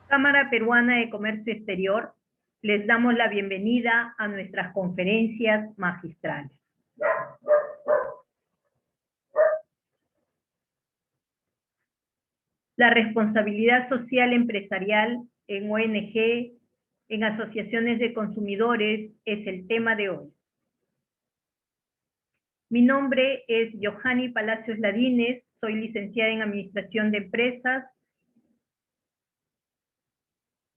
Cámara Peruana de Comercio Exterior, les damos la bienvenida a nuestras conferencias magistrales. La responsabilidad social empresarial en ONG, en asociaciones de consumidores, es el tema de hoy. Mi nombre es Yohani Palacios Ladines, soy licenciada en Administración de Empresas.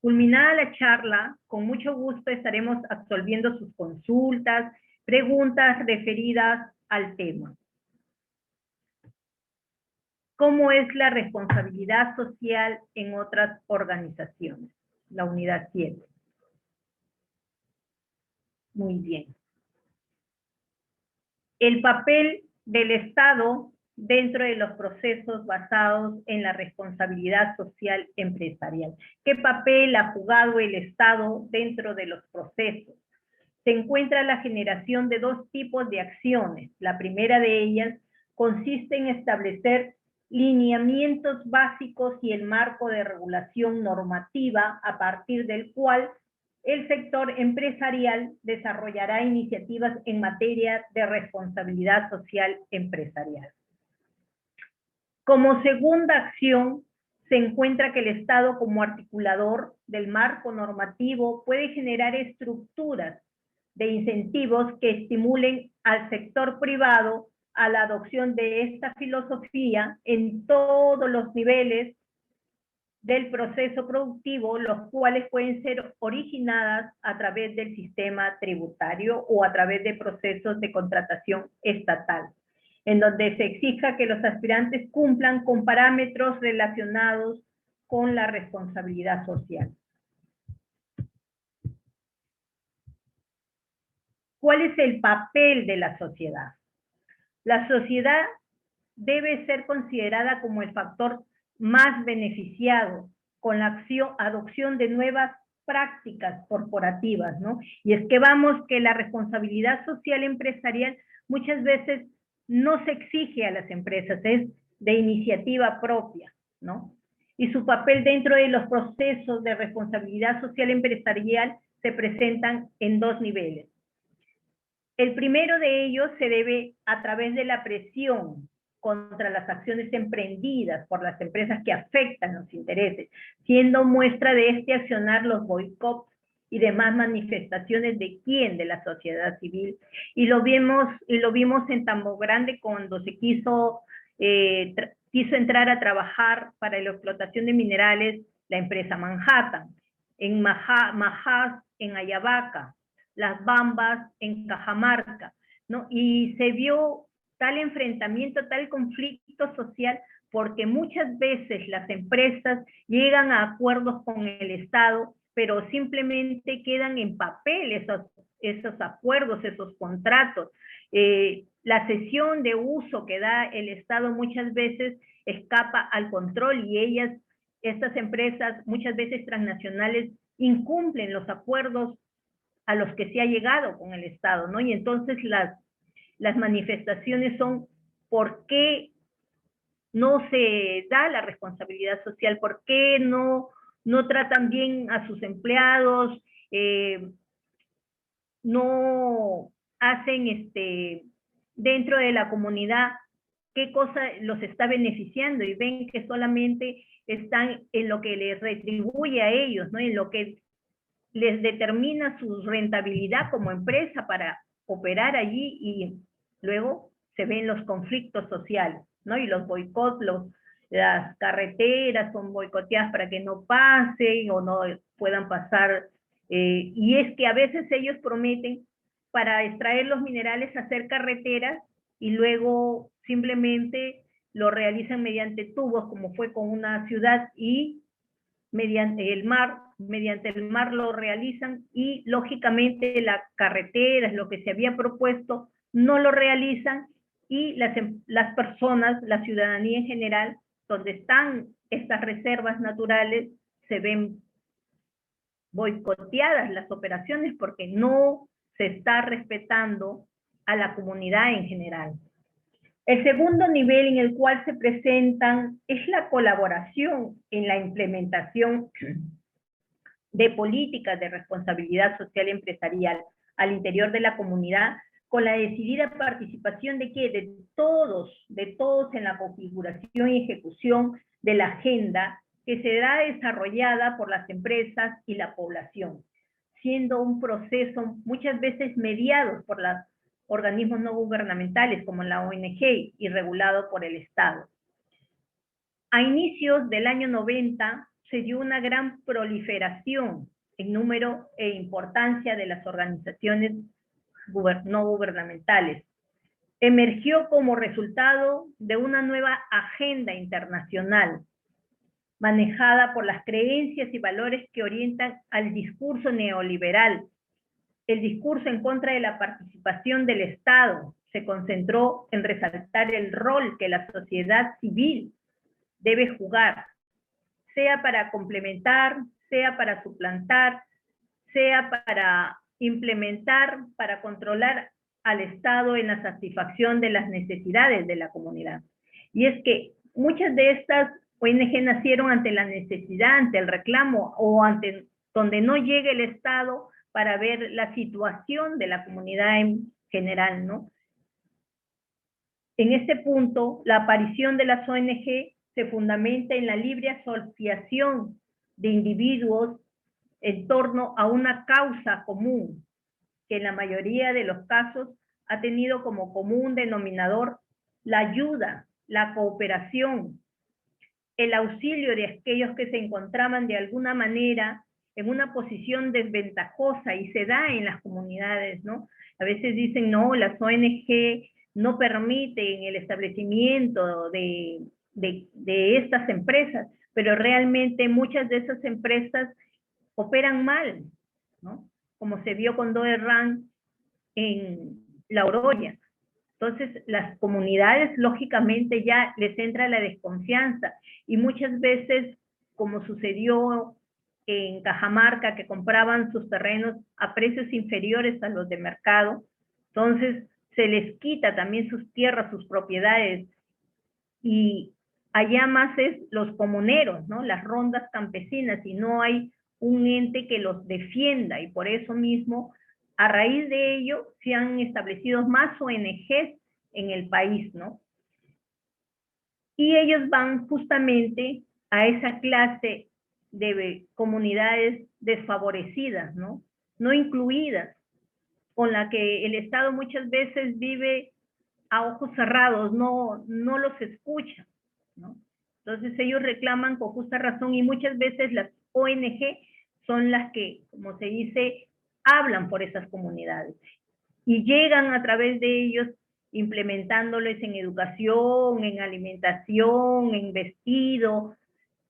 Culminada la charla, con mucho gusto estaremos absolviendo sus consultas, preguntas referidas al tema. ¿Cómo es la responsabilidad social en otras organizaciones? La unidad 7. Muy bien. El papel del Estado dentro de los procesos basados en la responsabilidad social empresarial. ¿Qué papel ha jugado el Estado dentro de los procesos? Se encuentra la generación de dos tipos de acciones. La primera de ellas consiste en establecer lineamientos básicos y el marco de regulación normativa a partir del cual el sector empresarial desarrollará iniciativas en materia de responsabilidad social empresarial. Como segunda acción, se encuentra que el Estado, como articulador del marco normativo, puede generar estructuras de incentivos que estimulen al sector privado a la adopción de esta filosofía en todos los niveles del proceso productivo, los cuales pueden ser originadas a través del sistema tributario o a través de procesos de contratación estatal, en donde se exija que los aspirantes cumplan con parámetros relacionados con la responsabilidad social. ¿Cuál es el papel de la sociedad? La sociedad debe ser considerada como el factor más beneficiado con la adopción de nuevas prácticas corporativas, ¿no? Y es que vamos que la responsabilidad social empresarial muchas veces no se exige a las empresas, es de iniciativa propia, ¿no? Y su papel dentro de los procesos de responsabilidad social empresarial se presentan en dos niveles. El primero de ellos se debe a través de la presión contra las acciones emprendidas por las empresas que afectan los intereses, siendo muestra de este accionar los boicots y demás manifestaciones de quién, de la sociedad civil. Y lo vimos en Tambo Grande cuando se quiso entrar a trabajar para la explotación de minerales la empresa Manhattan, en Majas, en Ayabaca, Las Bambas en Cajamarca, ¿no? Y se vio tal enfrentamiento, tal conflicto social, porque muchas veces las empresas llegan a acuerdos con el Estado, pero simplemente quedan en papel esos acuerdos, esos contratos. La cesión de uso que da el Estado muchas veces escapa al control y estas empresas, muchas veces transnacionales, incumplen los acuerdos a los que se ha llegado con el Estado, ¿no? Y entonces las manifestaciones son ¿por qué no se da la responsabilidad social? ¿Por qué no tratan bien a sus empleados? No hacen dentro de la comunidad qué cosa los está beneficiando y ven que solamente están en lo que les retribuye a ellos, ¿no? En lo que les determina su rentabilidad como empresa para operar allí y luego se ven los conflictos sociales, ¿no? Y los boicots, las carreteras son boicoteadas para que no pasen o no puedan pasar. Y es que a veces ellos prometen para extraer los minerales hacer carreteras y luego simplemente lo realizan mediante tubos, como fue con una ciudad, y mediante el mar lo realizan y lógicamente las carreteras, lo que se había propuesto, no lo realizan y las personas, la ciudadanía en general, donde están estas reservas naturales, se ven boicoteadas las operaciones porque no se está respetando a la comunidad en general. El segundo nivel en el cual se presentan es la colaboración en la implementación de políticas de responsabilidad social empresarial al interior de la comunidad, con la decidida participación de ¿qué? De todos en la configuración y ejecución de la agenda que será desarrollada por las empresas y la población, siendo un proceso muchas veces mediado por los organismos no gubernamentales como la ONG y regulado por el Estado. A inicios del año 90 se dio una gran proliferación en número e importancia de las organizaciones no gubernamentales. Emergió como resultado de una nueva agenda internacional manejada por las creencias y valores que orientan al discurso neoliberal. El discurso en contra de la participación del Estado se concentró en resaltar el rol que la sociedad civil debe jugar, sea para complementar, sea para suplantar, sea para implementar, para controlar al Estado en la satisfacción de las necesidades de la comunidad. Y es que muchas de estas ONG nacieron ante la necesidad, ante el reclamo o ante donde no llegue el Estado para ver la situación de la comunidad en general, ¿no? En este punto, la aparición de las ONG se fundamenta en la libre asociación de individuos en torno a una causa común, que en la mayoría de los casos ha tenido como común denominador la ayuda, la cooperación, el auxilio de aquellos que se encontraban de alguna manera en una posición desventajosa, y se da en las comunidades, ¿no? A veces dicen, no, las ONG no permiten el establecimiento de estas empresas, pero realmente muchas de esas empresas operan mal, ¿no? Como se vio con Doerran en La Oroya. Entonces, las comunidades, lógicamente, ya les entra la desconfianza, y muchas veces, como sucedió en Cajamarca, que compraban sus terrenos a precios inferiores a los de mercado, entonces se les quita también sus tierras, sus propiedades, y allá más es los comuneros, ¿no? Las rondas campesinas, y no hay un ente que los defienda, y por eso mismo, a raíz de ello, se han establecido más ONGs en el país, ¿no? Y ellos van justamente a esa clase de comunidades desfavorecidas, ¿no? No incluidas, con la que el Estado muchas veces vive a ojos cerrados, no los escucha, ¿no? Entonces ellos reclaman con justa razón, y muchas veces las ONG son las que, como se dice, hablan por esas comunidades y llegan a través de ellos implementándoles en educación, en alimentación, en vestido.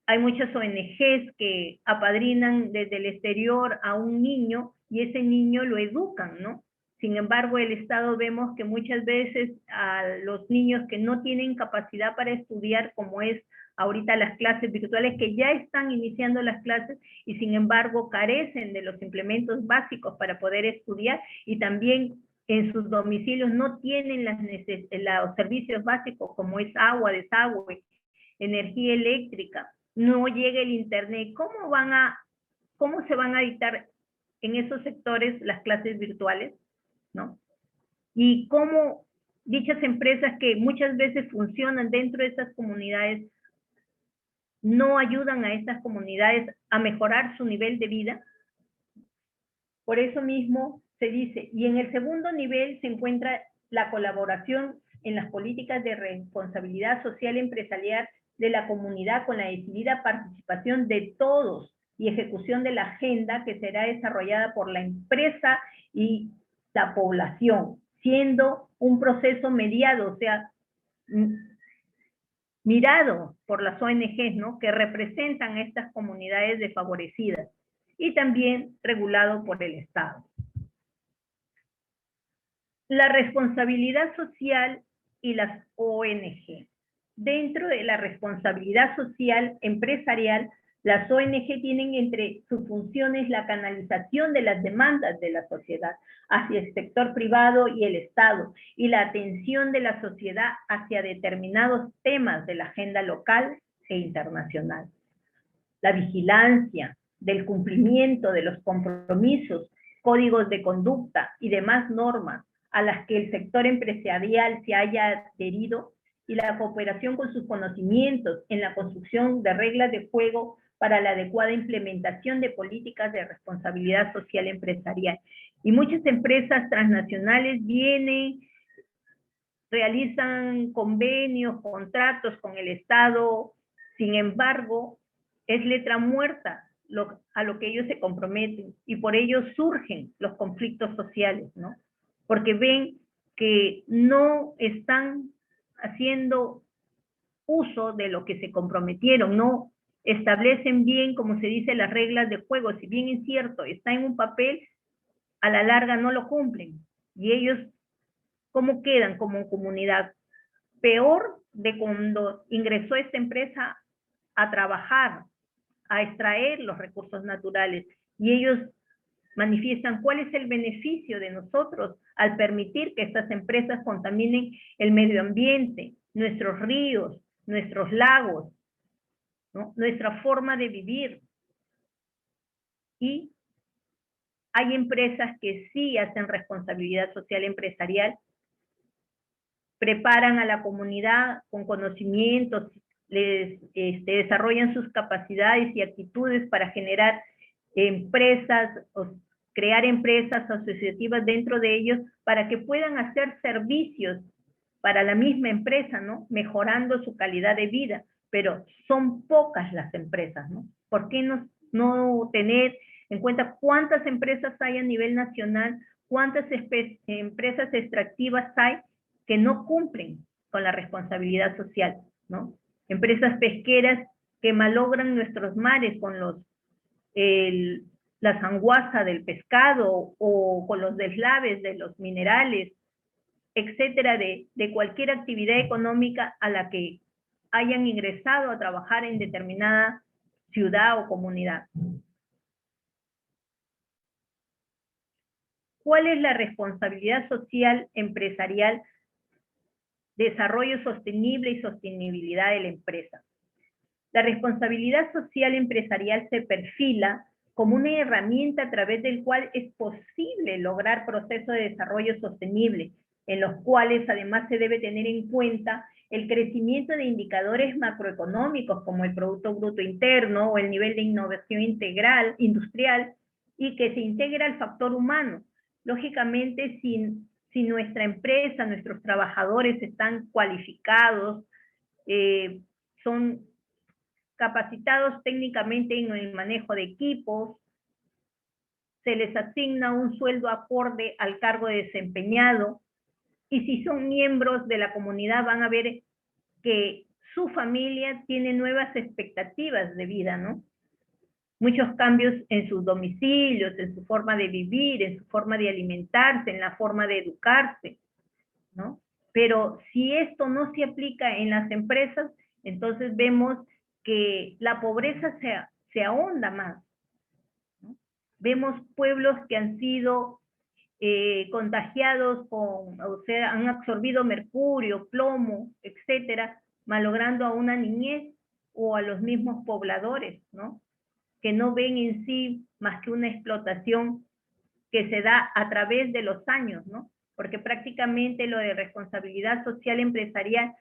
Hay muchas ONGs que apadrinan desde el exterior a un niño y ese niño lo educan, ¿no? Sin embargo, el Estado vemos que muchas veces a los niños que no tienen capacidad para estudiar, como es ahorita las clases virtuales, que ya están iniciando las clases y sin embargo carecen de los implementos básicos para poder estudiar, y también en sus domicilios no tienen los servicios básicos como es agua, desagüe, energía eléctrica, no llega el internet. ¿Cómo se van a dictar en esos sectores las clases virtuales, ¿no? Y cómo dichas empresas que muchas veces funcionan dentro de esas comunidades no ayudan a estas comunidades a mejorar su nivel de vida. Por eso mismo se dice, y en el segundo nivel se encuentra la colaboración en las políticas de responsabilidad social empresarial de la comunidad, con la decidida participación de todos y ejecución de la agenda que será desarrollada por la empresa y la población, siendo un proceso mediado, o sea, mirado por las ONGs, ¿no? Que representan a estas comunidades desfavorecidas, y también regulado por el Estado. La responsabilidad social y las ONG. Dentro de la responsabilidad social empresarial, las ONG tienen entre sus funciones la canalización de las demandas de la sociedad hacia el sector privado y el Estado, y la atención de la sociedad hacia determinados temas de la agenda local e internacional. La vigilancia, del cumplimiento de los compromisos, códigos de conducta y demás normas a las que el sector empresarial se haya adherido, y la cooperación con sus conocimientos en la construcción de reglas de juego para la adecuada implementación de políticas de responsabilidad social empresarial. Y muchas empresas transnacionales vienen, realizan convenios, contratos con el Estado, sin embargo, es letra muerta a lo que ellos se comprometen, y por ello surgen los conflictos sociales, ¿no? Porque ven que no están haciendo uso de lo que se comprometieron, no establecen bien, como se dice, las reglas de juego. Si bien es cierto, está en un papel, a la larga no lo cumplen. Y ellos, ¿cómo quedan como comunidad? Peor de cuando ingresó esta empresa a trabajar, a extraer los recursos naturales. Y ellos manifiestan cuál es el beneficio de nosotros al permitir que estas empresas contaminen el medio ambiente, nuestros ríos, nuestros lagos, ¿no? Nuestra forma de vivir. Y hay empresas que sí hacen responsabilidad social empresarial, preparan a la comunidad con conocimientos, les desarrollan sus capacidades y actitudes para generar empresas, o crear empresas asociativas dentro de ellos para que puedan hacer servicios para la misma empresa, ¿no? Mejorando su calidad de vida. Pero son pocas las empresas, ¿no? ¿Por qué no tener en cuenta cuántas empresas hay a nivel nacional, cuántas empresas extractivas hay que no cumplen con la responsabilidad social, ¿no? Empresas pesqueras que malogran nuestros mares con la sanguaza del pescado, o con los deslaves de los minerales, etcétera, de cualquier actividad económica a la que hayan ingresado a trabajar en determinada ciudad o comunidad. ¿Cuál es la responsabilidad social empresarial, desarrollo sostenible y sostenibilidad de la empresa? La responsabilidad social empresarial se perfila como una herramienta a través del cual es posible lograr procesos de desarrollo sostenible, en los cuales además se debe tener en cuenta el crecimiento de indicadores macroeconómicos como el Producto Bruto Interno o el nivel de innovación industrial, y que se integra el factor humano. Lógicamente, si nuestra empresa, nuestros trabajadores están cualificados, son capacitados técnicamente en el manejo de equipos, se les asigna un sueldo acorde al cargo desempeñado, y si son miembros de la comunidad van a ver que su familia tiene nuevas expectativas de vida, ¿no? Muchos cambios en sus domicilios, en su forma de vivir, en su forma de alimentarse, en la forma de educarse, ¿no? Pero si esto no se aplica en las empresas, entonces vemos que la pobreza se ahonda más, ¿no? Vemos pueblos que han sido contagiados o sea, han absorbido mercurio, plomo, etcétera, malogrando a una niñez o a los mismos pobladores, ¿no? Que no ven en sí más que una explotación que se da a través de los años, ¿no? Porque prácticamente lo de responsabilidad social empresarial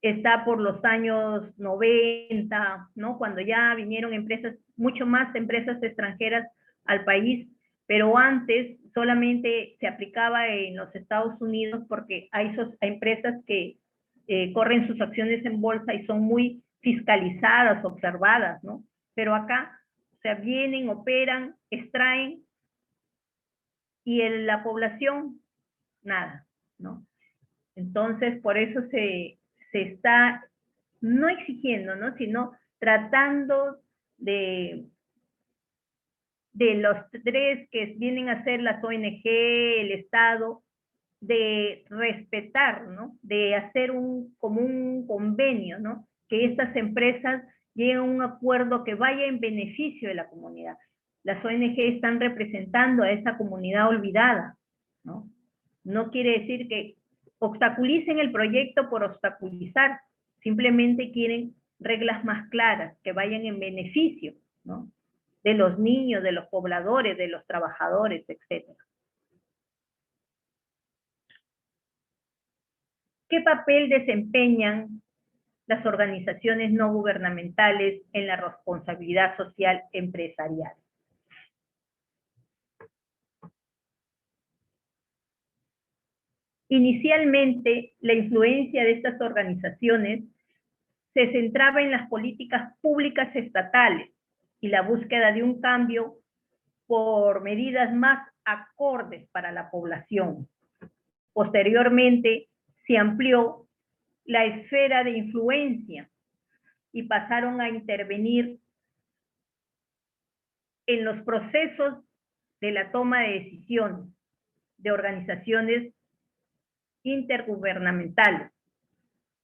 está por los años 90, ¿no? Cuando ya vinieron empresas, mucho más empresas extranjeras al país, pero antes solamente se aplicaba en los Estados Unidos porque hay empresas que corren sus acciones en bolsa y son muy fiscalizadas, observadas, ¿no? Pero acá, o sea, vienen, operan, extraen, y en la población, nada, ¿no? Entonces, por eso se está no exigiendo, ¿no? Sino tratando de los tres que vienen a ser las ONG, el Estado, de respetar, ¿no? De hacer como un convenio, ¿no? Que estas empresas lleguen a un acuerdo que vaya en beneficio de la comunidad. Las ONG están representando a esa comunidad olvidada, ¿no? No quiere decir que obstaculicen el proyecto por obstaculizar, simplemente quieren reglas más claras, que vayan en beneficio, ¿no? de los niños, de los pobladores, de los trabajadores, etc. ¿Qué papel desempeñan las organizaciones no gubernamentales en la responsabilidad social empresarial? Inicialmente, la influencia de estas organizaciones se centraba en las políticas públicas estatales y la búsqueda de un cambio por medidas más acordes para la población. Posteriormente, se amplió la esfera de influencia y pasaron a intervenir en los procesos de la toma de decisiones de organizaciones intergubernamentales,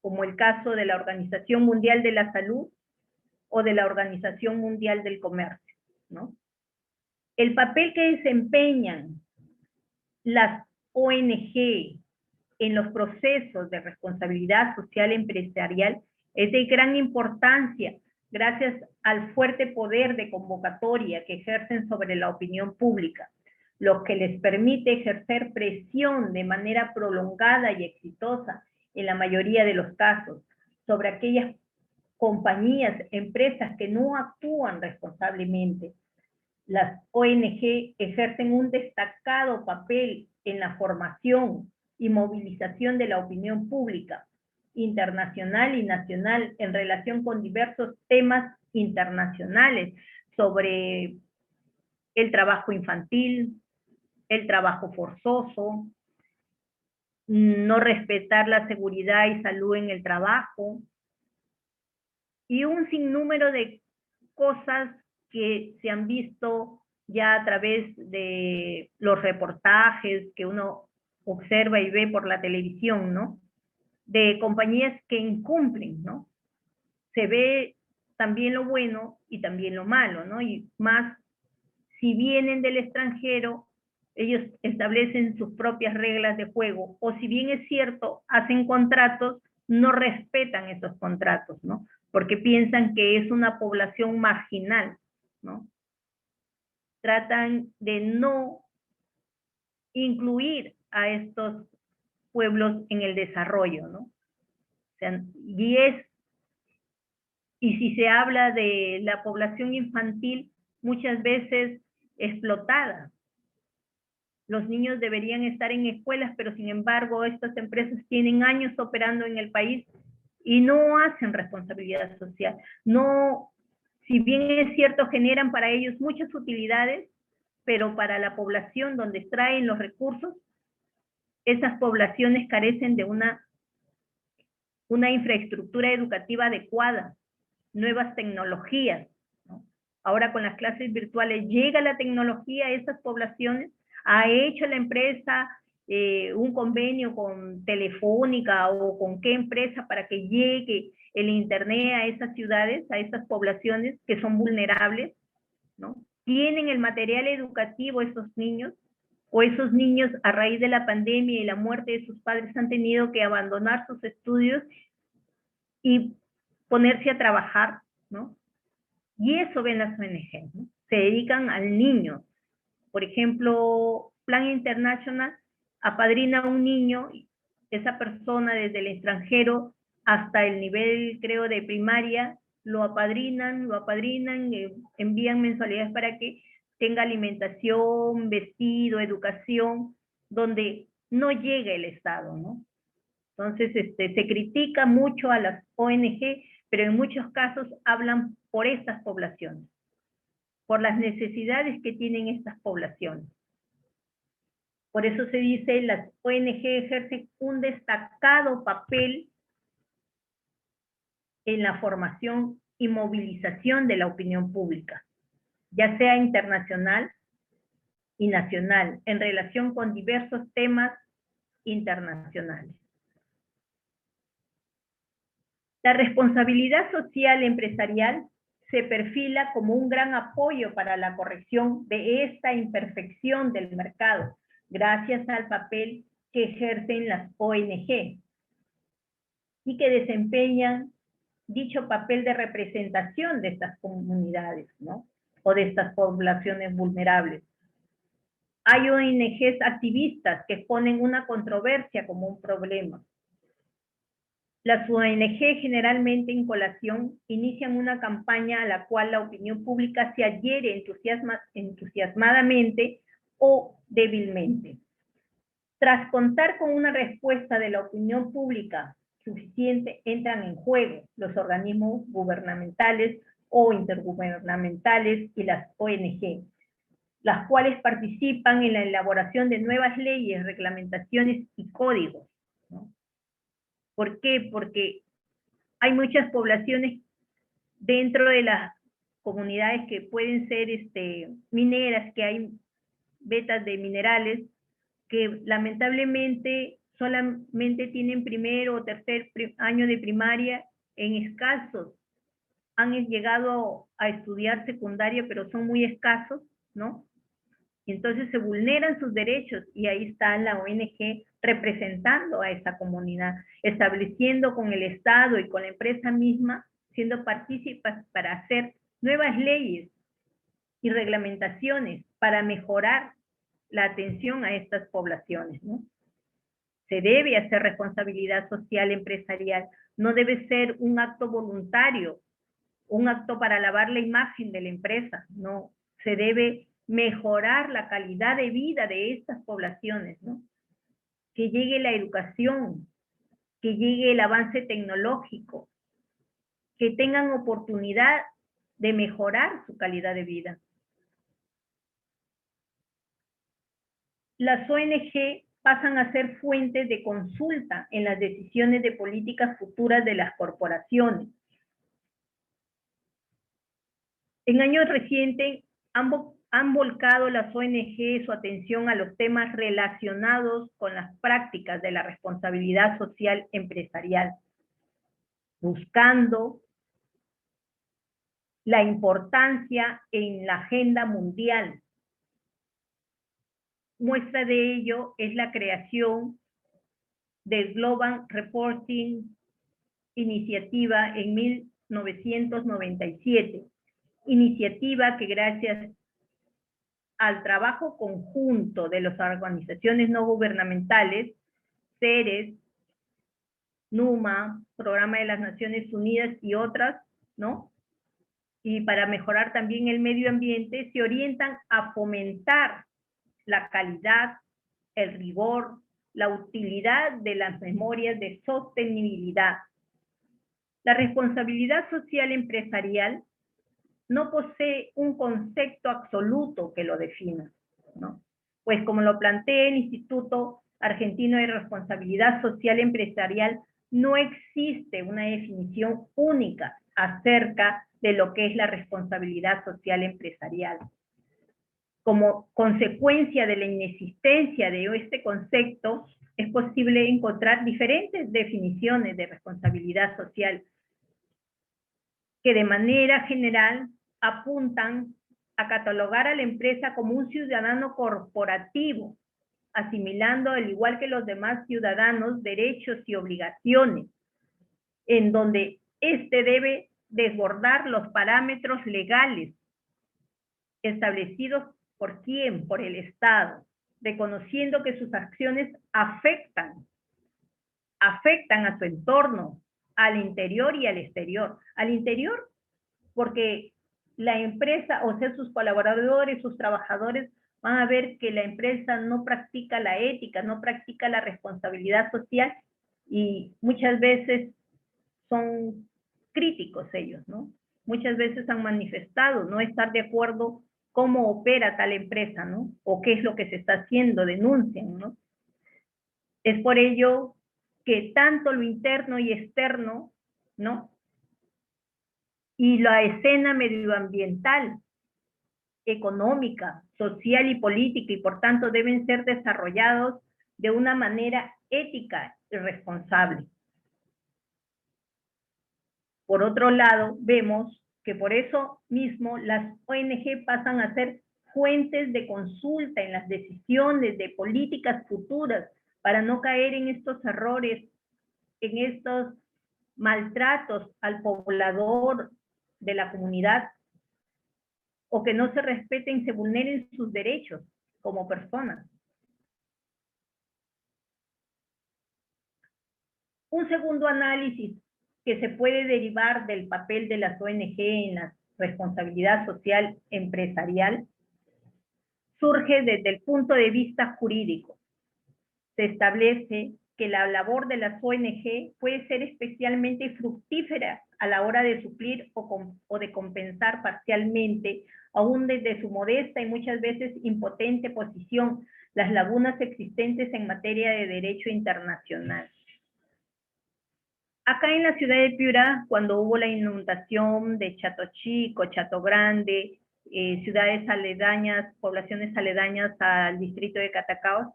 como el caso de la Organización Mundial de la Salud o de la Organización Mundial del Comercio, ¿no? El papel que desempeñan las ONG en los procesos de responsabilidad social empresarial es de gran importancia gracias al fuerte poder de convocatoria que ejercen sobre la opinión pública, lo que les permite ejercer presión de manera prolongada y exitosa en la mayoría de los casos sobre aquellas compañías, empresas que no actúan responsablemente. Las ONG ejercen un destacado papel en la formación y movilización de la opinión pública internacional y nacional en relación con diversos temas internacionales sobre el trabajo infantil, el trabajo forzoso, no respetar la seguridad y salud en el trabajo, y un sinnúmero de cosas que se han visto ya a través de los reportajes que uno observa y ve por la televisión, ¿no? De compañías que incumplen, ¿no? Se ve también lo bueno y también lo malo, ¿no? Y más, si vienen del extranjero, ellos establecen sus propias reglas de juego, o si bien es cierto, hacen contratos, no respetan esos contratos, ¿no? Porque piensan que es una población marginal, ¿no? Tratan de no incluir a estos pueblos en el desarrollo, ¿no? O sea, y si se habla de la población infantil, muchas veces explotada. Los niños deberían estar en escuelas, pero sin embargo estas empresas tienen años operando en el país y no hacen responsabilidad social. No, si bien es cierto, generan para ellos muchas utilidades, pero para la población donde extraen los recursos, esas poblaciones carecen de una infraestructura educativa adecuada, nuevas tecnologías, ¿no? Ahora con las clases virtuales llega la tecnología a esas poblaciones. ¿Ha hecho la empresa un convenio con Telefónica o con qué empresa para que llegue el internet a esas ciudades, a esas poblaciones que son vulnerables, ¿no? ¿Tienen el material educativo esos niños? ¿O esos niños, a raíz de la pandemia y la muerte de sus padres, han tenido que abandonar sus estudios y ponerse a trabajar, ¿no? Y eso ven las ONG, ¿no? Se dedican al niño. Por ejemplo, Plan International apadrina a un niño, esa persona desde el extranjero hasta el nivel, creo, de primaria, lo apadrinan, envían mensualidades para que tenga alimentación, vestido, educación, donde no llega el Estado, ¿no? Entonces, se critica mucho a las ONG, pero en muchos casos hablan por estas poblaciones, por las necesidades que tienen estas poblaciones. Por eso se dice, las ONG ejercen un destacado papel en la formación y movilización de la opinión pública, ya sea internacional y nacional, en relación con diversos temas internacionales. La responsabilidad social empresarial se perfila como un gran apoyo para la corrección de esta imperfección del mercado, gracias al papel que ejercen las ONG y que desempeñan dicho papel de representación de estas comunidades, ¿no? o de estas poblaciones vulnerables. Hay ONGs activistas que ponen una controversia como un problema. Las ONG generalmente en colación inician una campaña a la cual la opinión pública se adhiere entusiasmadamente o débilmente. Tras contar con una respuesta de la opinión pública suficiente, entran en juego los organismos gubernamentales o intergubernamentales y las ONG, las cuales participan en la elaboración de nuevas leyes, reglamentaciones y códigos, ¿no? ¿Por qué? Porque hay muchas poblaciones dentro de las comunidades que pueden ser mineras, que hay vetas de minerales, que lamentablemente solamente tienen primero o tercer año de primaria, en escasos han llegado a estudiar secundaria, pero son muy escasos, ¿no? Y entonces se vulneran sus derechos y ahí está la ONG representando a esa comunidad, estableciendo con el Estado y con la empresa misma, siendo partícipes para hacer nuevas leyes y reglamentaciones para mejorar la atención a estas poblaciones, ¿no? Se debe hacer responsabilidad social empresarial, no debe ser un acto voluntario, un acto para lavar la imagen de la empresa, no, se debe mejorar la calidad de vida de estas poblaciones, ¿no? Que llegue la educación, que llegue el avance tecnológico, que tengan oportunidad de mejorar su calidad de vida. Las ONG pasan a ser fuentes de consulta en las decisiones de políticas futuras de las corporaciones. En años recientes han volcado las ONG su atención a los temas relacionados con las prácticas de la responsabilidad social empresarial, buscando la importancia en la agenda mundial. Muestra de ello es la creación del Global Reporting Iniciativa en 1997, iniciativa que gracias al trabajo conjunto de las organizaciones no gubernamentales, CERES, NUMA, Programa de las Naciones Unidas y otras, ¿no? Y para mejorar también el medio ambiente, se orientan a fomentar la calidad, el rigor, la utilidad de las memorias de sostenibilidad. La responsabilidad social empresarial no posee un concepto absoluto que lo defina, ¿no? Pues como lo plantea el Instituto Argentino de Responsabilidad Social Empresarial, no existe una definición única acerca de lo que es la responsabilidad social empresarial. Como consecuencia de la inexistencia de este concepto, es posible encontrar diferentes definiciones de responsabilidad social que de manera general apuntan a catalogar a la empresa como un ciudadano corporativo, asimilando al igual que los demás ciudadanos derechos y obligaciones, en donde éste debe desbordar los parámetros legales establecidos por quién, por el Estado, reconociendo que sus acciones afectan a su entorno, al interior y al exterior. Al interior, porque la empresa, o sea, sus colaboradores, sus trabajadores, van a ver que la empresa no practica la ética, no practica la responsabilidad social y muchas veces son críticos ellos, ¿no? Muchas veces han manifestado no estar de acuerdo cómo opera tal empresa, ¿no? O qué es lo que se está haciendo, denuncian, ¿no? Es por ello que tanto lo interno y externo, ¿no? Y la escena medioambiental, económica, social y política, y por tanto deben ser desarrollados de una manera ética y responsable. Por otro lado, vemos que por eso mismo las ONG pasan a ser fuentes de consulta en las decisiones de políticas futuras para no caer en estos errores, en estos maltratos al poblador de la comunidad o que no se respeten, se vulneren sus derechos como personas. Un segundo análisis que se puede derivar del papel de las ONG en la responsabilidad social empresarial surge desde el punto de vista jurídico. Se establece que la labor de las ONG puede ser especialmente fructífera a la hora de suplir o de compensar parcialmente, aún desde su modesta y muchas veces impotente posición, las lagunas existentes en materia de derecho internacional. Acá en la ciudad de Piura, cuando hubo la inundación de Chato Chico, Chato Grande, ciudades aledañas, poblaciones aledañas al distrito de Catacaos,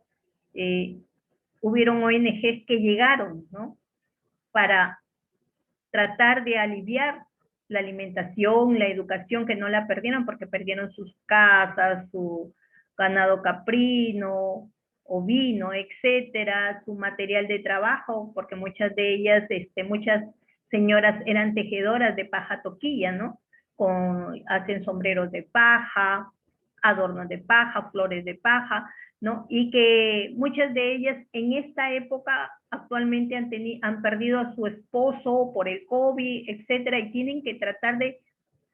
hubieron ONGs que llegaron, ¿no?, para tratar de aliviar la alimentación, la educación, que no la perdieron porque perdieron sus casas, su ganado caprino, ovino, etcétera, su material de trabajo, porque muchas de ellas, muchas señoras eran tejedoras de paja toquilla, ¿no? Hacen sombreros de paja, adornos de paja, flores de paja, ¿no? Y que muchas de ellas en esta época actualmente han perdido a su esposo por el COVID, etcétera, y tienen que tratar de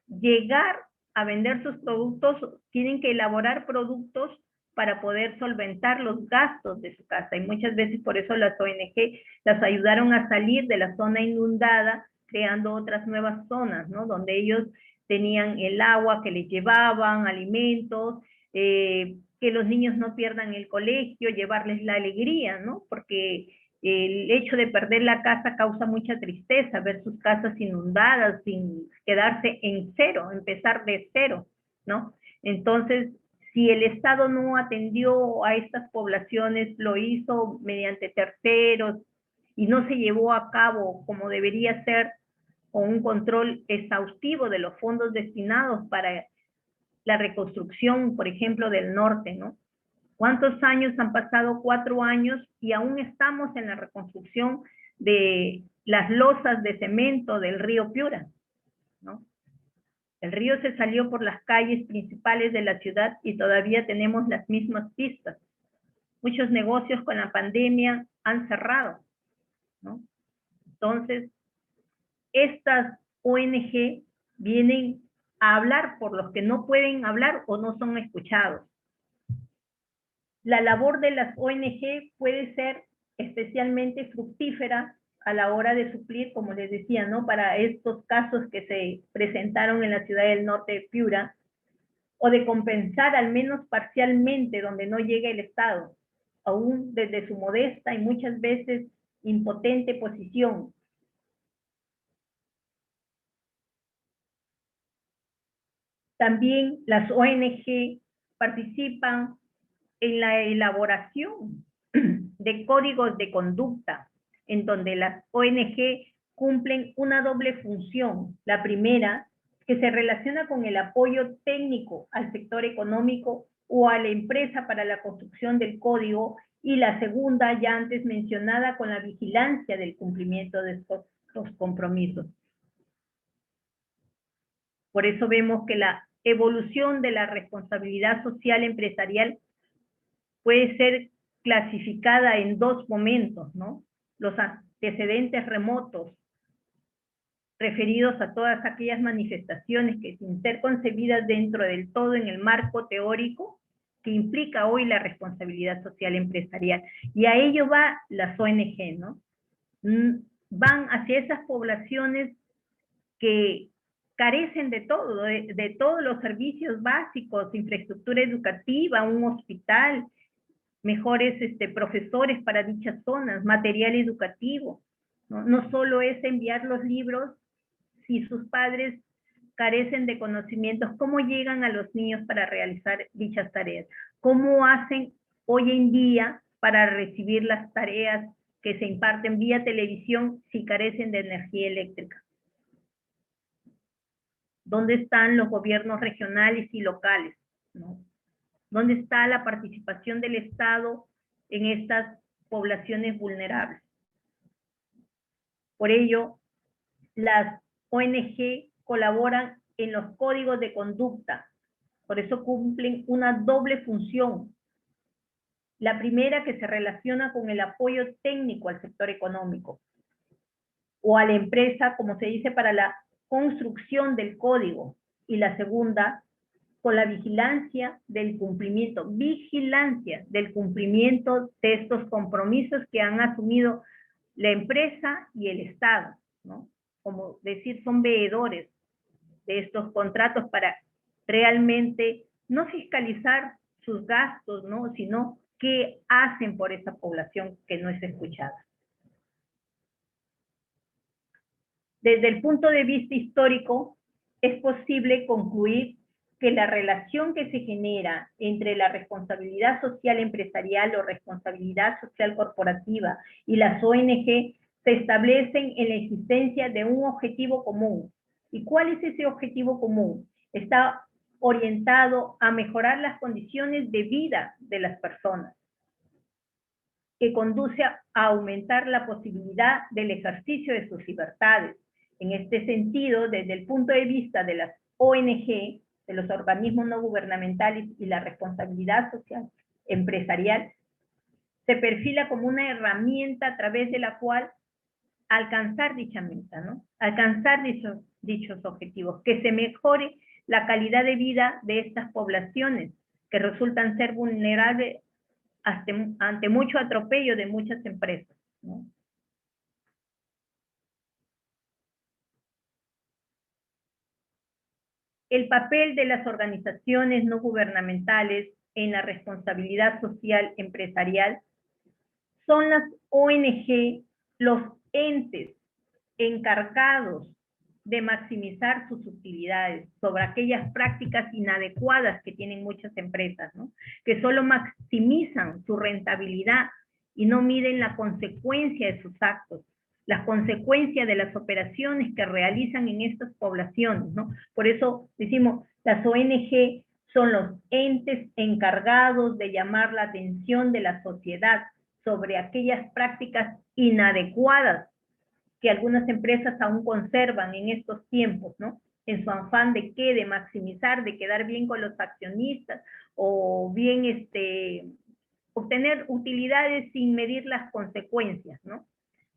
llegar a vender sus productos, tienen que elaborar productos para poder solventar los gastos de su casa. Y muchas veces por eso las ONG las ayudaron a salir de la zona inundada, creando otras nuevas zonas, ¿no?, donde ellos tenían el agua que les llevaban, alimentos, que los niños no pierdan el colegio, llevarles la alegría, ¿no? Porque el hecho de perder la casa causa mucha tristeza, ver sus casas inundadas, sin quedarse en cero, empezar de cero, ¿no? Entonces, si el Estado no atendió a estas poblaciones, lo hizo mediante terceros y no se llevó a cabo como debería ser, con un control exhaustivo de los fondos destinados para la reconstrucción, por ejemplo, del norte, ¿no? ¿Cuántos años han pasado? 4 años y aún estamos en la reconstrucción de las losas de cemento del río Piura, ¿no? El río se salió por las calles principales de la ciudad y todavía tenemos las mismas pistas. Muchos negocios con la pandemia han cerrado, ¿no? Entonces, estas ONG vienen a hablar por los que no pueden hablar o no son escuchados. La labor de las ONG puede ser especialmente fructífera a la hora de suplir, como les decía, ¿no?, para estos casos que se presentaron en la ciudad del norte de Piura, o de compensar al menos parcialmente donde no llega el Estado, aún desde su modesta y muchas veces impotente posición. También las ONG participan en la elaboración de códigos de conducta, en donde las ONG cumplen una doble función. La primera, que se relaciona con el apoyo técnico al sector económico o a la empresa para la construcción del código, y la segunda, ya antes mencionada, con la vigilancia del cumplimiento de estos compromisos. Por eso vemos que la evolución de la responsabilidad social empresarial puede ser clasificada en 2 momentos, ¿no? Los antecedentes remotos, referidos a todas aquellas manifestaciones que sin ser concebidas dentro del todo en el marco teórico que implica hoy la responsabilidad social empresarial. Y a ello va las ONG, ¿no? Van hacia esas poblaciones que carecen de todo, de todos los servicios básicos, infraestructura educativa, un hospital, mejores profesores para dichas zonas, material educativo, ¿no? No solo es enviar los libros, si sus padres carecen de conocimientos, ¿cómo llegan a los niños para realizar dichas tareas? ¿Cómo hacen hoy en día para recibir las tareas que se imparten vía televisión si carecen de energía eléctrica? ¿Dónde están los gobiernos regionales y locales, ¿no? ¿Dónde está la participación del Estado en estas poblaciones vulnerables? Por ello, las ONG colaboran en los códigos de conducta Por eso cumplen una doble función. La primera, que se relaciona con el apoyo técnico al sector económico o a la empresa, como se dice, para la construcción del código. Y la segunda, con la vigilancia del cumplimiento de estos compromisos que han asumido la empresa y el Estado, ¿no? Como decir, son veedores de estos contratos para realmente no fiscalizar sus gastos, ¿no? Sino qué hacen por esa población que no es escuchada. Desde el punto de vista histórico, es posible concluir que la relación que se genera entre la responsabilidad social empresarial o responsabilidad social corporativa y las ONG se establecen en la existencia de un objetivo común. ¿Y cuál es ese objetivo común? Está orientado a mejorar las condiciones de vida de las personas, que conduce a aumentar la posibilidad del ejercicio de sus libertades. En este sentido, desde el punto de vista de las ONG, de los organismos no gubernamentales y la responsabilidad social empresarial, se perfila como una herramienta a través de la cual alcanzar dicha meta, ¿no? Alcanzar dichos objetivos, que se mejore la calidad de vida de estas poblaciones que resultan ser vulnerables ante mucho atropello de muchas empresas, ¿no? El papel de las organizaciones no gubernamentales en la responsabilidad social empresarial son las ONG, los entes encargados de maximizar sus utilidades sobre aquellas prácticas inadecuadas que tienen muchas empresas, ¿no? Que solo maximizan su rentabilidad y no miden la consecuencia de sus actos, las consecuencias de las operaciones que realizan en estas poblaciones, ¿no? Por eso decimos, las ONG son los entes encargados de llamar la atención de la sociedad sobre aquellas prácticas inadecuadas que algunas empresas aún conservan en estos tiempos, ¿no? En su afán de qué, de maximizar, de quedar bien con los accionistas o bien obtener utilidades sin medir las consecuencias, ¿no?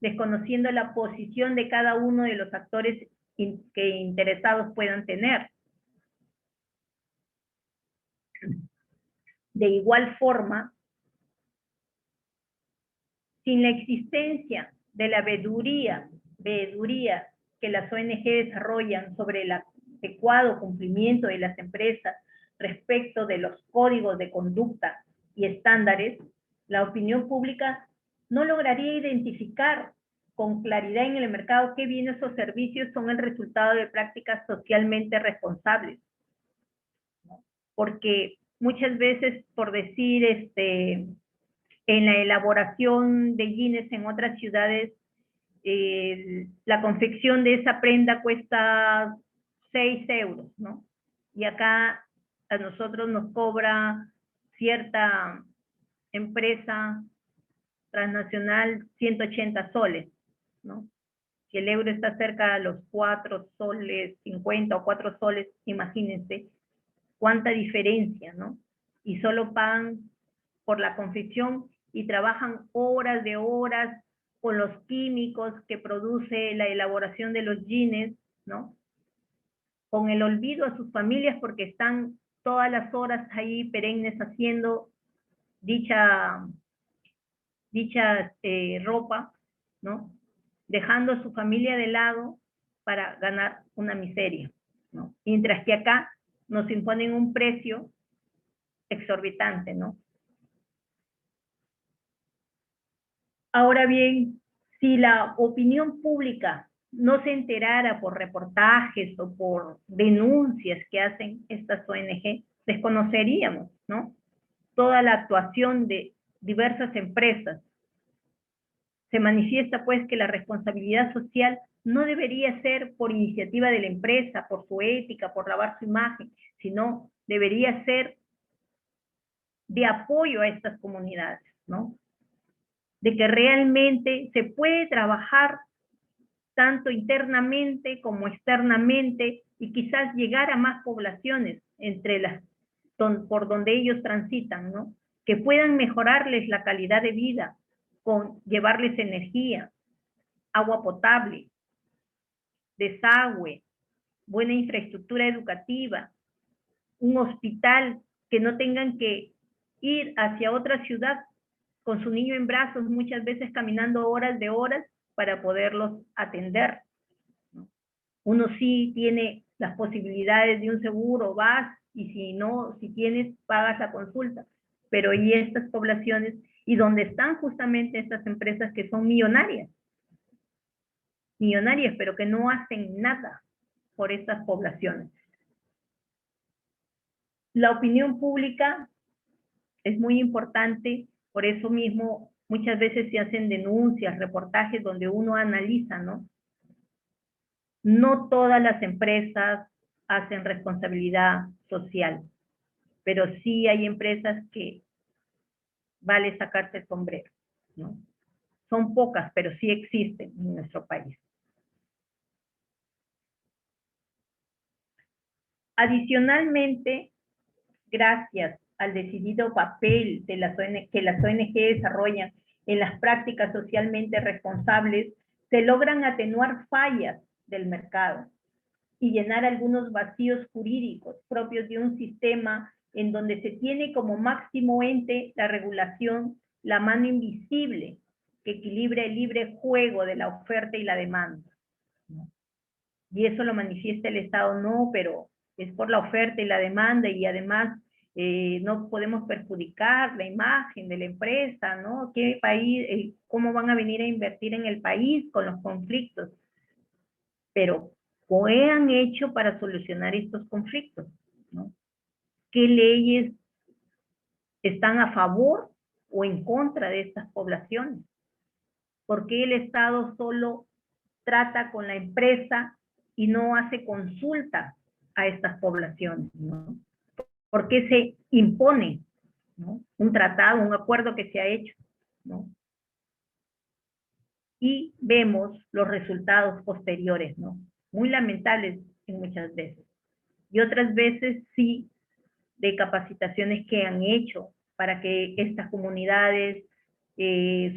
Desconociendo la posición de cada uno de los actores que interesados puedan tener. De igual forma, sin la existencia de la veeduría que las ONG desarrollan sobre el adecuado cumplimiento de las empresas respecto de los códigos de conducta y estándares, la opinión pública no lograría identificar con claridad en el mercado qué bienes o servicios son el resultado de prácticas socialmente responsables. Porque muchas veces, por decir, en la elaboración de jeans en otras ciudades, la confección de esa prenda cuesta 6 euros, ¿no? Y acá a nosotros nos cobra cierta empresa transnacional 180 soles, ¿no? Si el euro está cerca de los 4 soles 50 o 4 soles, imagínense cuánta diferencia, ¿no? Y solo pagan por la confección y trabajan horas de horas con los químicos que produce la elaboración de los jeans, ¿no? Con el olvido a sus familias porque están todas las horas ahí perennes haciendo dicha ropa, ¿no? Dejando a su familia de lado para ganar una miseria, ¿no? Mientras que acá nos imponen un precio exorbitante, ¿no? Ahora bien, si la opinión pública no se enterara por reportajes o por denuncias que hacen estas ONG, desconoceríamos, ¿no? Toda la actuación de diversas empresas. Se manifiesta pues que la responsabilidad social no debería ser por iniciativa de la empresa, por su ética, por lavar su imagen, sino debería ser de apoyo a estas comunidades, ¿no? De que realmente se puede trabajar tanto internamente como externamente y quizás llegar a más poblaciones entre las por donde ellos transitan, ¿no? Que puedan mejorarles la calidad de vida con llevarles energía, agua potable, desagüe, buena infraestructura educativa, un hospital, que no tengan que ir hacia otra ciudad con su niño en brazos, muchas veces caminando horas de horas para poderlos atender. Uno sí tiene las posibilidades de un seguro, vas, y si no, si tienes, pagas la consulta. Pero y estas poblaciones, y donde están justamente estas empresas que son millonarias, pero que no hacen nada por estas poblaciones. La opinión pública es muy importante, por eso mismo muchas veces se hacen denuncias, reportajes donde uno analiza, ¿no? No todas las empresas hacen responsabilidad social, pero sí hay empresas que vale sacarse el sombrero, ¿no? Son pocas, pero sí existen en nuestro país. Adicionalmente, gracias al decidido papel de que las ONG desarrollan en las prácticas socialmente responsables, se logran atenuar fallas del mercado y llenar algunos vacíos jurídicos propios de un sistema en donde se tiene como máximo ente la regulación, la mano invisible que equilibra el libre juego de la oferta y la demanda. Y eso lo manifiesta el Estado, no, pero es por la oferta y la demanda, y además no podemos perjudicar la imagen de la empresa, ¿no? ¿Qué país, cómo van a venir a invertir en el país con los conflictos? Pero, ¿qué han hecho para solucionar estos conflictos? ¿No? ¿Qué leyes están a favor o en contra de estas poblaciones? ¿Por qué el Estado solo trata con la empresa y no hace consulta a estas poblaciones, ¿no? ¿Por qué se impone, ¿no? Un tratado, un acuerdo que se ha hecho, ¿no? Y vemos los resultados posteriores, ¿no? Muy lamentables en muchas veces. Y otras veces sí, de capacitaciones que han hecho para que estas comunidades,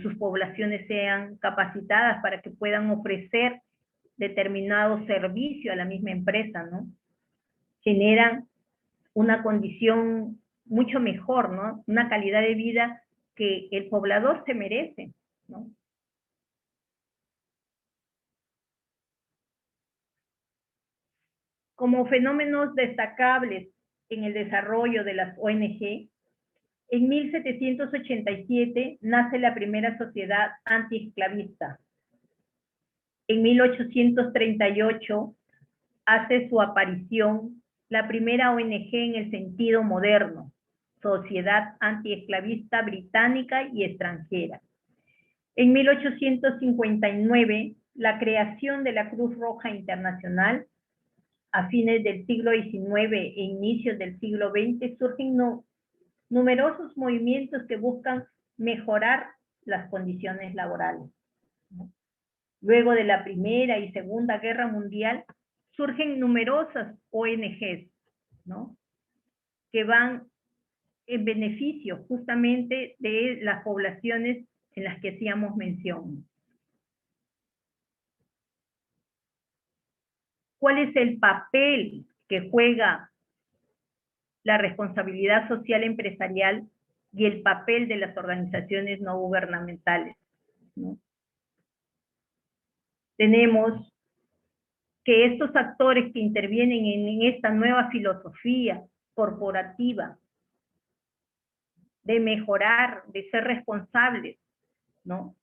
sus poblaciones sean capacitadas para que puedan ofrecer determinado servicio a la misma empresa, ¿no? Generan una condición mucho mejor, ¿no? Una calidad de vida que el poblador se merece, ¿no? Como fenómenos destacables en el desarrollo de las ONG, en 1787 nace la primera sociedad antiesclavista. En 1838 hace su aparición la primera ONG en el sentido moderno, Sociedad Antiesclavista Británica y Extranjera. En 1859, la creación de la Cruz Roja Internacional. A fines del siglo XIX e inicios del siglo XX surgen numerosos movimientos que buscan mejorar las condiciones laborales. Luego de la Primera y Segunda Guerra Mundial, surgen numerosas ONGs, ¿no? Que van en beneficio justamente de las poblaciones en las que hacíamos mención. ¿Cuál es el papel que juega la responsabilidad social empresarial y el papel de las organizaciones no gubernamentales, ¿no? Tenemos que estos actores que intervienen en esta nueva filosofía corporativa de mejorar, de ser responsables, ¿no?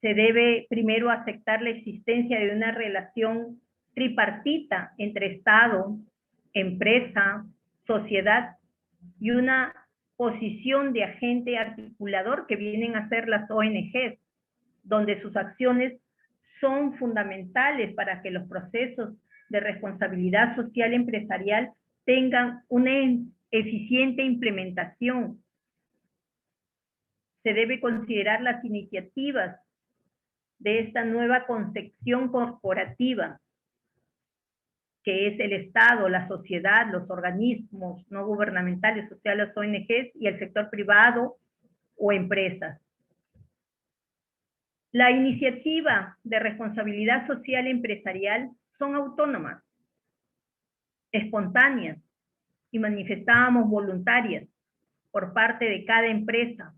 Se debe primero aceptar la existencia de una relación tripartita entre Estado, empresa, sociedad y una posición de agente articulador que vienen a ser las ONGs, donde sus acciones son fundamentales para que los procesos de responsabilidad social empresarial tengan una eficiente implementación. Se debe considerar las iniciativas de esta nueva concepción corporativa que es el Estado, la sociedad, los organismos no gubernamentales, sociales, ONGs, y el sector privado o empresas. La iniciativa de responsabilidad social empresarial son autónomas, espontáneas y manifestábamos voluntarias por parte de cada empresa,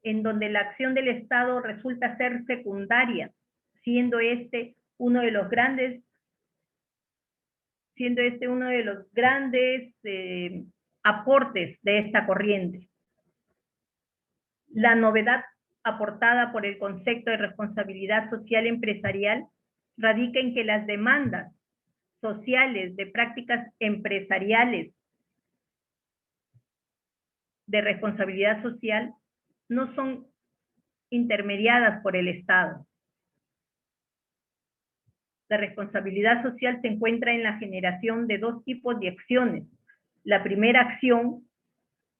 en donde la acción del Estado resulta ser secundaria, siendo este uno de los grandes aportes de esta corriente. La novedad aportada por el concepto de responsabilidad social empresarial radica en que las demandas sociales de prácticas empresariales de responsabilidad social no son intermediadas por el Estado. La responsabilidad social se encuentra en la generación de dos tipos de acciones. La primera acción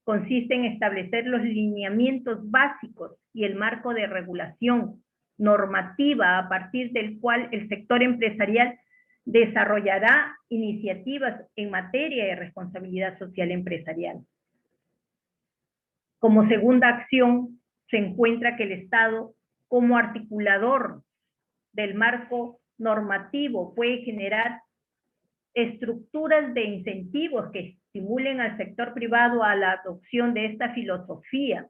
consiste en establecer los lineamientos básicos y el marco de regulación normativa a partir del cual el sector empresarial desarrollará iniciativas en materia de responsabilidad social empresarial. Como segunda acción, se encuentra que el Estado, como articulador del marco normativo, puede generar estructuras de incentivos que estimulen al sector privado a la adopción de esta filosofía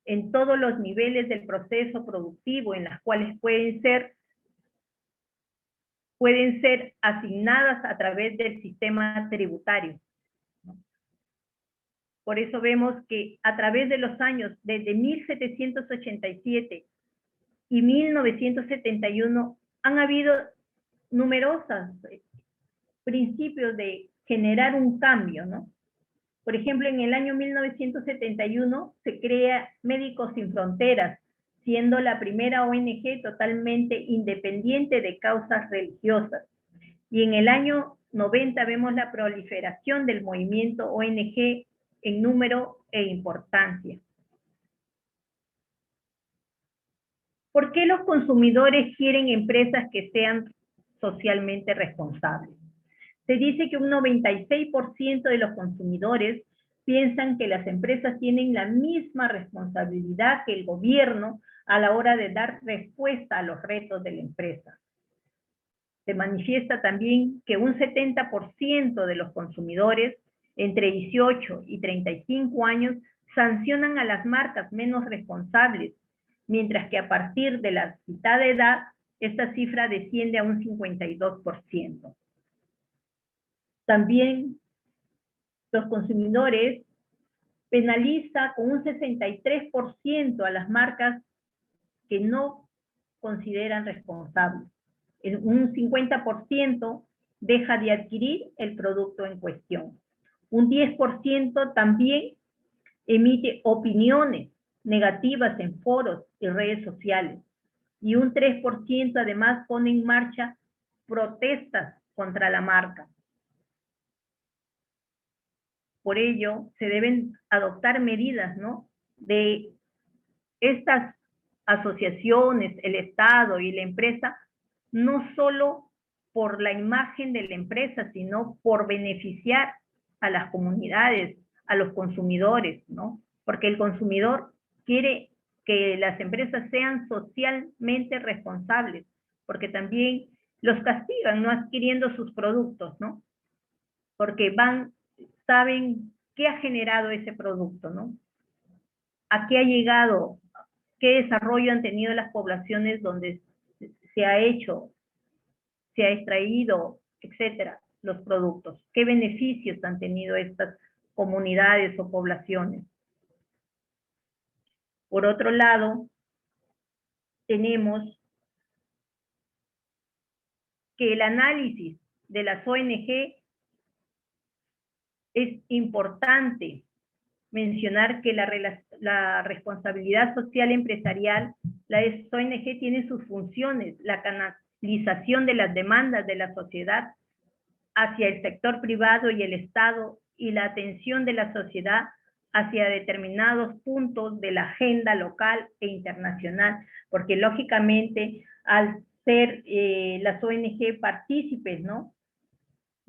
en todos los niveles del proceso productivo, en las cuales pueden ser asignadas a través del sistema tributario. Por eso vemos que a través de los años, desde 1787 y 1971, han habido numerosos principios de generar un cambio, ¿no? Por ejemplo, en el año 1971 se crea Médicos Sin Fronteras, siendo la primera ONG totalmente independiente de causas religiosas. Y en el año 90 vemos la proliferación del movimiento ONG en número e importancia. ¿Por qué los consumidores quieren empresas que sean socialmente responsables? Se dice que un 96% de los consumidores piensan que las empresas tienen la misma responsabilidad que el gobierno a la hora de dar respuesta a los retos de la empresa. Se manifiesta también que un 70% de los consumidores entre 18 y 35 años sancionan a las marcas menos responsables, mientras que a partir de la citada edad, esta cifra desciende a un 52%. También los consumidores penaliza con un 63% a las marcas que no consideran responsables. Un 50% deja de adquirir el producto en cuestión. Un 10% también emite opiniones negativas en foros y redes sociales. Y un 3% además pone en marcha protestas contra la marca. Por ello, se deben adoptar medidas, ¿no?, de estas asociaciones, el Estado y la empresa, no solo por la imagen de la empresa, sino por beneficiar a las comunidades, a los consumidores, ¿no? Porque el consumidor quiere que las empresas sean socialmente responsables, porque también los castigan no adquiriendo sus productos, ¿no? Porque saben qué ha generado ese producto, ¿no? A qué ha llegado, qué desarrollo han tenido las poblaciones donde se ha extraído, etcétera, los productos. ¿Qué beneficios han tenido estas comunidades o poblaciones? Por otro lado, tenemos que el análisis de las ONG es importante mencionar que la responsabilidad social empresarial, la ONG tiene sus funciones, la canalización de las demandas de la sociedad hacia el sector privado y el Estado, y la atención de la sociedad hacia determinados puntos de la agenda local e internacional, porque lógicamente al ser las ONG partícipes, ¿no?,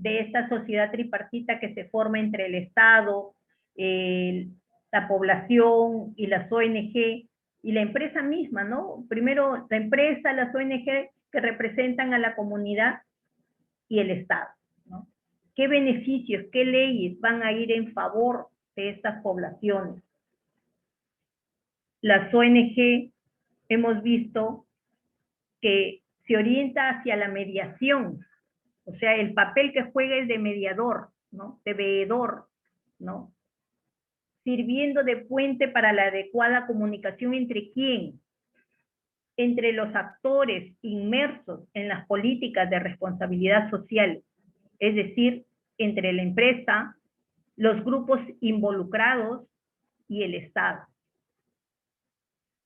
de esta sociedad tripartita que se forma entre el Estado, la población y las ONG y la empresa misma, ¿no? Primero la empresa, las ONG que representan a la comunidad y el Estado, ¿no? ¿Qué beneficios, qué leyes van a ir en favor de estas poblaciones? Las ONG hemos visto que se orienta hacia la mediación, o sea, el papel que juega es de mediador, ¿no? De veedor, ¿no? Sirviendo de puente para la adecuada comunicación entre quién, entre los actores inmersos en las políticas de responsabilidad social, es decir, entre la empresa, los grupos involucrados y el Estado.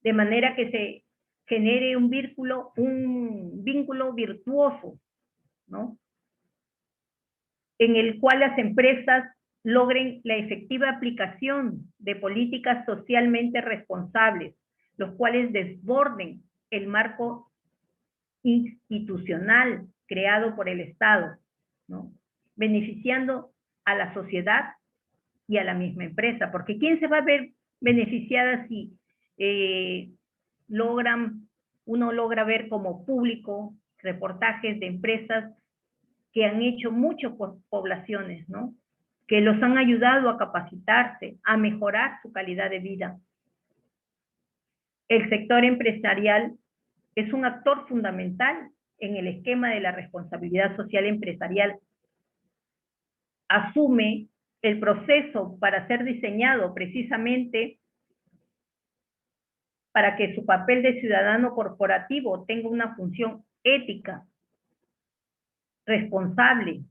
De manera que se genere un vínculo virtuoso, ¿no? En el cual las empresas logren la efectiva aplicación de políticas socialmente responsables, los cuales desborden el marco institucional creado por el Estado, ¿no? Beneficiando a la sociedad y a la misma empresa, porque ¿quién se va a ver beneficiada si uno logra ver como público reportajes de empresas que han hecho mucho por poblaciones, ¿no? Que los han ayudado a capacitarse, a mejorar su calidad de vida? El sector empresarial es un actor fundamental en el esquema de la responsabilidad social empresarial. Asume el proceso para ser diseñado precisamente para que su papel de ciudadano corporativo tenga una función ética, responsable,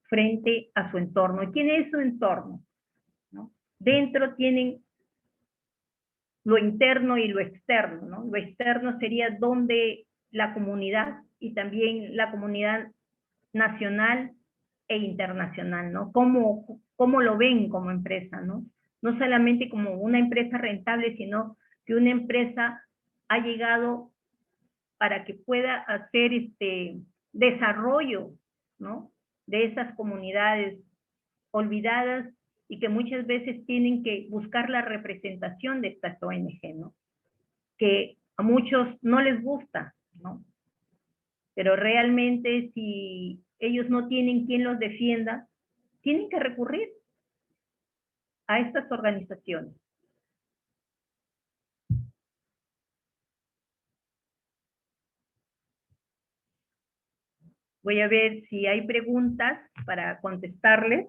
frente a su entorno. ¿Y quién es su entorno? ¿No? Dentro tienen lo interno y lo externo, ¿no? Lo externo sería donde la comunidad y también la comunidad nacional e internacional, ¿no? ¿Cómo lo ven como empresa, ¿no? No solamente como una empresa rentable, sino que una empresa ha llegado para que pueda hacer desarrollo, ¿no? De esas comunidades olvidadas y que muchas veces tienen que buscar la representación de estas ONG, ¿no? Que a muchos no les gusta, ¿no? Pero realmente si ellos no tienen quien los defienda, tienen que recurrir a estas organizaciones. Voy a ver si hay preguntas para contestarles.